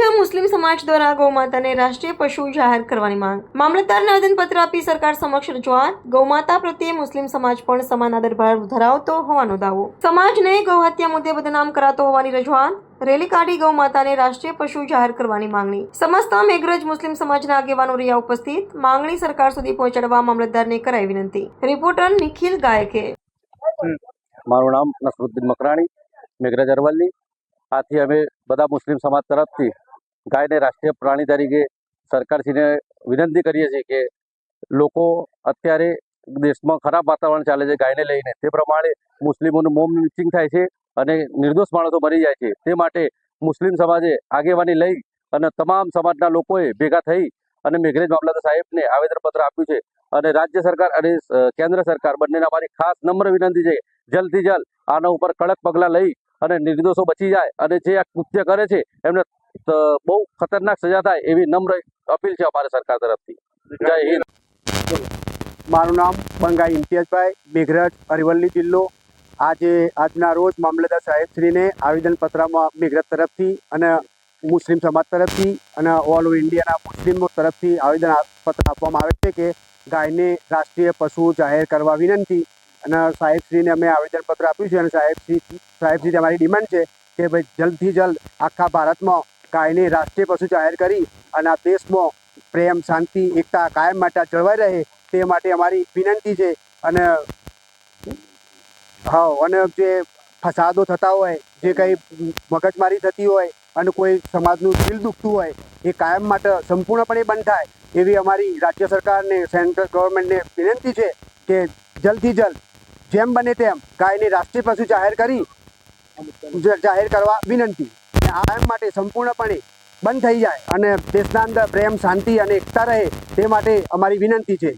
રાજ્ય મુસ્લિમ સમાજ દ્વારા ગૌમાતાને રાષ્ટ્રીય પશુ જાહેર કરવાની માંગ. મામલતદારને આવેદનપત્ર આપી સરકાર સમક્ષ રજૂઆત. ગૌમાતા પ્રત્યે મુસ્લિમ સમાજ પણ સમાન આદરભાવ ધરાવતો હોવાનો દાવો. સમાજને ગૌહત્યા મુદ્દે બદનામ કરાતો હોવાની રજૂઆત. રેલી કાઢી ગૌમાતાને રાષ્ટ્રીય પશુ જાહેર કરવાની માંગણી. સમસ્ત મેઘરજ મુસ્લિમ સમાજના આગેવાનો રહ્યા ઉપસ્થિત. માંગણી સરકાર સુધી પહોંચાડવા મામલતદારને કરાઈ વિનંતી. રિપોર્ટર નિખિલ ગાયકે. મારું નામ નસરુદ્દીન મકરાણી, મેઘરજ અરવલ્લી. આથી અમે બધા મુસ્લિમ સમાજ તરફથી ગાયને રાષ્ટ્રીય પ્રાણી તરીકે સરકારશ્રીને વિનંતી કરીએ છીએ કે લોકો અત્યારે દેશમાં ખરાબ વાતાવરણ ચાલે છે ગાયને લઈને, તે પ્રમાણે મુસ્લિમોનું મોમ મિસિંગ થાય છે અને નિર્દોષ માણસો મરી જાય છે. તે માટે મુસ્લિમ સમાજે આગેવાની લઈ અને તમામ સમાજના લોકોએ ભેગા થઈ અને મેઘરજ મામલતદાર સાહેબને આવેદનપત્ર આપ્યું છે. અને રાજ્ય સરકાર અને કેન્દ્ર સરકાર બંનેને અમારી ખાસ નમ્ર વિનંતી છે, જલ્દથી જલ્દ આના ઉપર કડક પગલાં લઈ અને નિર્દોષો બચી જાય અને જે આ કૃત્ય કરે છે એમને બહુ ખતરનાક સજા થાય એવી નમ્ર અપીલ છે અમારી સરકાર તરફથી. જય હિન્દ. મારું નામ બંગાઈ ઇમ્તિયાઝભાઈ, મેઘરજ અરવલ્લી જિલ્લો. આજના રોજ મામલતદાર સાહેબશ્રીને આવેદનપત્રમાં મેઘરજ તરફથી અને મુસ્લિમ સમાજ તરફથી અને ઓલ ઓવર ઇન્ડિયાના મુસ્લિમો તરફથી આવેદનપત્ર આપવામાં આવે છે કે ગાયને રાષ્ટ્રીય પશુ જાહેર કરવા વિનંતી. અને સાહેબશ્રીને અમે આવેદનપત્ર આપ્યું છે અને સાહેબશ્રી અમારી ડિમાન્ડ છે કે ભાઈ જલ્દથી જલ્દ આખા ભારતમાં ગાયને રાષ્ટ્રીય પશુ જાહેર કરી અને આ દેશમાં પ્રેમ, શાંતિ, એકતા કાયમ માટે જળવાઈ રહે તે માટે અમારી વિનંતી છે. અને જે ફસાદો થતા હોય, જે કંઈ મગજમારી થતી હોય અને કોઈ સમાજનું દિલ દુખતું હોય એ કાયમ માટે સંપૂર્ણપણે બંધ થાય એવી અમારી રાજ્ય સરકારને, સેન્ટ્રલ ગવર્મેન્ટને વિનંતી છે કે જલ્દથી જલ્દ જેમ બને તેમ ગાયને રાષ્ટ્રીય પશુ જાહેર કરવા વિનંતી. આ માટે સંપૂર્ણપણે બંધ થઈ જાય અને દેશના અંદર પ્રેમ, શાંતિ અને એકતા રહે તે માટે અમારી વિનંતી છે.